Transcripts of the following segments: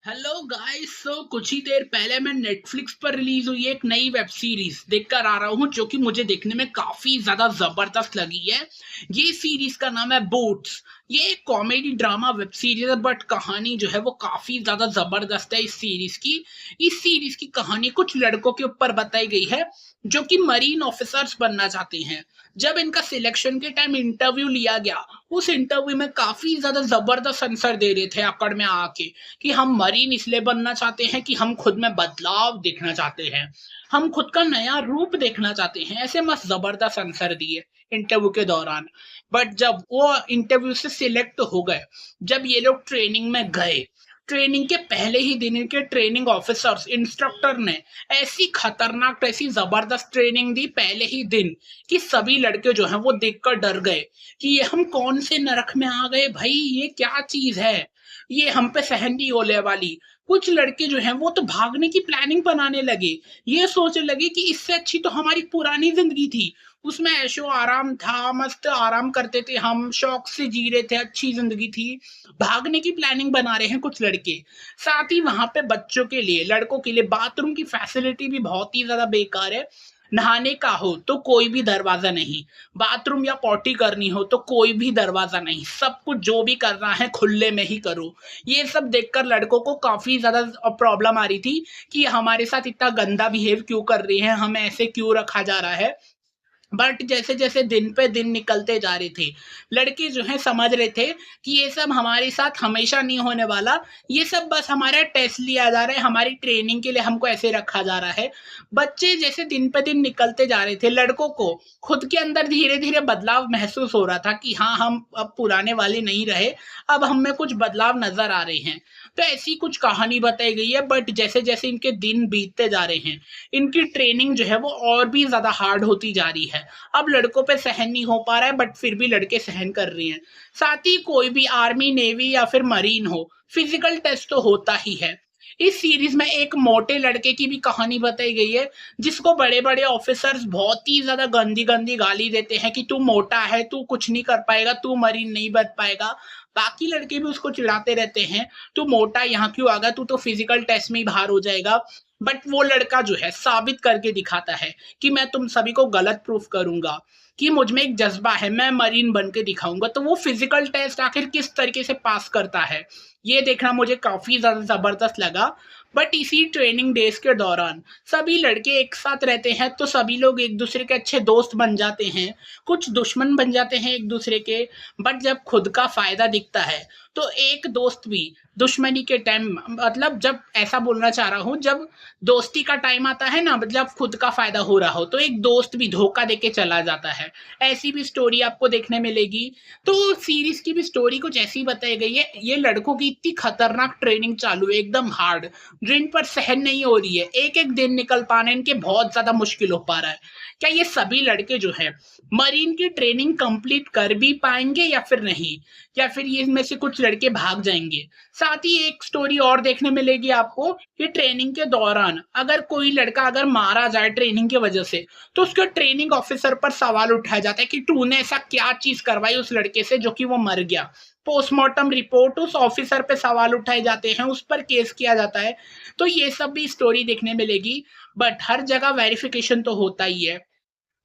Hello guys. कुछ ही देर पहले मैं नेटफ्लिक्स पर रिलीज हुई एक नई वेब सीरीज देखकर आ रहा हूँ जो कि मुझे देखने में काफी ज्यादा जबरदस्त लगी है। ये सीरीज का नाम है बोट्स। ये एक कॉमेडी ड्रामा वेब सीरीज है, बट कहानी जो है वो काफी ज्यादा जबरदस्त है। इस सीरीज की कहानी कुछ लड़कों के ऊपर बताई गई है जो कि मरीन ऑफिसर्स बनना चाहते हैं। जब इनका सिलेक्शन के टाइम इंटरव्यू लिया गया, उस इंटरव्यू में काफी ज्यादा जबरदस्त आंसर दे रहे थे अकड़ में आके कि हम मरीन इसलिए बनना चाहते हैं कि हम खुद में बदलाव देखना चाहते हैं, हम खुद का नया रूप देखना चाहते हैं। ऐसे मस्त जबरदस्त आंसर दिए इंटरव्यू के दौरान। बट जब वो इंटरव्यू से सिलेक्ट हो गए, जब ये लोग ट्रेनिंग में गए, ट्रेनिंग के पहले ही दिन इनके ट्रेनिंग ऑफिसर्स इंस्ट्रक्टर ने ऐसी खतरनाक ऐसी जबरदस्त ट्रेनिंग दी पहले ही दिन कि सभी लड़के जो हैं वो देखकर डर गए कि ये हम कौन से नरक में आ गए भाई, ये क्या चीज है, ये हम पे सहन नहीं होने वाली। कुछ लड़के जो हैं वो तो भागने की प्लानिंग बनाने लगे, ये सोचने लगे कि इससे अच्छी तो हमारी पुरानी जिंदगी थी, उसमें ऐशो आराम था, मस्त आराम करते थे, हम शौक से जी रहे थे, अच्छी जिंदगी थी। भागने की प्लानिंग बना रहे हैं कुछ लड़के। साथ ही वहां पे बच्चों के लिए, लड़कों के लिए बाथरूम की फैसिलिटी भी बहुत ही ज्यादा बेकार है। नहाने का हो तो कोई भी दरवाजा नहीं, बाथरूम या पॉटी करनी हो तो कोई भी दरवाजा नहीं, सब कुछ जो भी करना है खुले में ही करो। ये सब देखकर लड़कों को काफी ज्यादा प्रॉब्लम आ रही थी कि हमारे साथ इतना गंदा बिहेव क्यों कर रही है, हमें ऐसे क्यों रखा जा रहा है। बट जैसे जैसे दिन पे दिन निकलते जा रहे थे, लड़के जो है समझ रहे थे कि ये सब हमारे साथ हमेशा नहीं होने वाला, ये सब बस हमारा टेस्ट लिया जा रहा है, हमारी ट्रेनिंग के लिए हमको ऐसे रखा जा रहा है। बच्चे जैसे दिन पे दिन निकलते जा रहे थे, लड़कों को खुद के अंदर धीरे धीरे बदलाव महसूस हो रहा था कि हाँ, हम अब पुराने वाले नहीं रहे, अब हम में कुछ बदलाव नजर आ रहे हैं। तो ऐसी कुछ कहानी बताई गई है। बट जैसे जैसे इनके दिन बीतते जा रहे हैं, इनकी ट्रेनिंग जो है वो और भी ज्यादा हार्ड होती जा रही है। अब लड़कों पे सहन नहीं हो पा रहा है, बट फिर भी लड़के सहन कर रहे हैं। साथ ही कोई भी आर्मी, नेवी या फिर मरीन हो, फिजिकल टेस्ट तो होता ही है। इस सीरीज में एक मोटे लड़के की भी कहानी बताई गई है जिसको बड़े बड़े ऑफिसर्स बहुत ही ज्यादा गंदी गंदी गाली देते हैं कि तू मोटा है, तू कुछ नहीं कर पाएगा, तू मरीन नहीं बन पाएगा। बाकी लड़के भी उसको चिढ़ाते रहते हैं, तू मोटा यहाँ क्यों आ गया, तू तो फिजिकल टेस्ट में ही बाहर हो जाएगा। बट वो लड़का जो है साबित करके दिखाता है कि मैं तुम सभी को गलत प्रूफ करूंगा, कि मुझ में एक जज्बा है, मैं मरीन बन के दिखाऊंगा। तो वो फिजिकल टेस्ट आखिर किस तरीके से पास करता है, ये देखना मुझे काफी ज्यादा जबरदस्त लगा। बट इसी ट्रेनिंग डेज के दौरान सभी लड़के एक साथ रहते हैं तो सभी लोग एक दूसरे के अच्छे दोस्त बन जाते हैं, कुछ दुश्मन बन जाते हैं एक दूसरे के। बट जब खुद का फायदा दिखता है तो एक दोस्त भी दुश्मनी के टाइम, मतलब जब ऐसा बोलना चाह रहा हूँ, जब दोस्ती का टाइम आता है ना, मतलब खुद का फायदा हो रहा हो, तो एक दोस्त भी धोखा देके चला जाता है। ऐसी भी स्टोरी आपको देखने मिलेगी। तो सीरीज की भी स्टोरी कुछ ऐसी बताई गई है। ये लड़कों की इतनी खतरनाक ट्रेनिंग चालू है, एकदम हार्ड, जो इन पर सहन नहीं हो रही है, एक एक दिन निकल पाना इनके बहुत ज्यादा मुश्किल हो पा रहा है। क्या ये सभी लड़के जो है मरीन की ट्रेनिंग कंप्लीट कर भी पाएंगे या फिर नहीं, या फिर ये इनमें से कुछ लड़के भाग जाएंगे। साथ ही एक स्टोरी और देखने मिलेगी आपको कि ट्रेनिंग के दौरान अगर कोई लड़का अगर मारा जाए ट्रेनिंग की वजह से, तो उसके ट्रेनिंग ऑफिसर पर सवाल उठाया जाता है कि तूने ऐसा क्या चीज करवाई उस लड़के से जो कि वो मर गया। पोस्टमार्टम रिपोर्ट, उस ऑफिसर पे सवाल उठाए जाते हैं, उस पर केस किया जाता है। तो ये सब भी स्टोरी देखने मिलेगी। बट हर जगह वेरिफिकेशन तो होता ही है।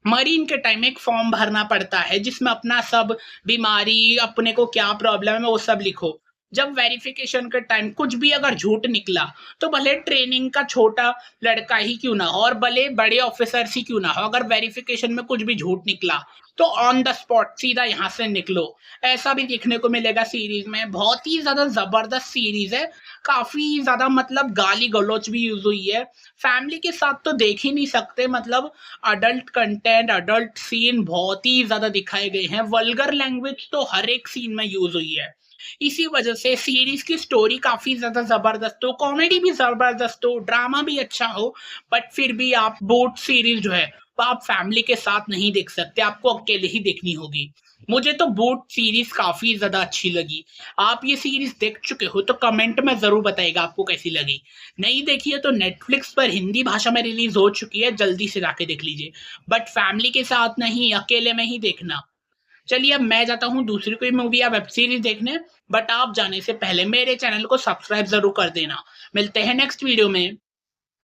मरीन के टाइम एक फॉर्म भरना पड़ता है जिसमें अपना सब बीमारी, अपने को क्या प्रॉब्लम है, वो सब लिखो। जब वेरिफिकेशन के टाइम कुछ भी अगर झूठ निकला, तो भले ट्रेनिंग का छोटा लड़का ही क्यों ना हो और भले बड़े ऑफिसर्स ही क्यों ना हो, अगर वेरिफिकेशन में कुछ भी झूठ निकला तो ऑन द स्पॉट सीधा यहाँ से निकलो। ऐसा भी देखने को मिलेगा सीरीज में। बहुत ही ज्यादा जबरदस्त सीरीज है, काफी ज्यादा मतलब गाली गलौच भी यूज हुई है। फैमिली के साथ तो देख ही नहीं सकते, मतलब अडल्ट कंटेंट, अडल्ट सीन बहुत ही ज्यादा दिखाए गए हैं, वल्गर लैंग्वेज तो हर एक सीन में यूज हुई है। इसी वजह से सीरीज की स्टोरी काफी ज्यादा जबरदस्त हो, कॉमेडी भी जबरदस्त हो, ड्रामा भी अच्छा हो। बट फिर भी आप बोट सीरीज जो है वो आप फैमिली के साथ नहीं देख सकते, आपको अकेले ही देखनी होगी। मुझे तो बोट सीरीज काफी ज्यादा अच्छी लगी। आप ये सीरीज देख चुके हो तो कमेंट में जरूर बताइएगा आपको कैसी लगी। नहीं देखी है तो नेटफ्लिक्स पर हिंदी भाषा में रिलीज हो चुकी है, जल्दी से जाके देख लीजिए। बट फैमिली के साथ नहीं, अकेले में ही देखना। चलिए अब मैं जाता हूँ दूसरी कोई मूवी या वेब सीरीज देखने, बट आप जाने से पहले मेरे चैनल को सब्सक्राइब जरूर कर देना। मिलते हैं नेक्स्ट वीडियो में।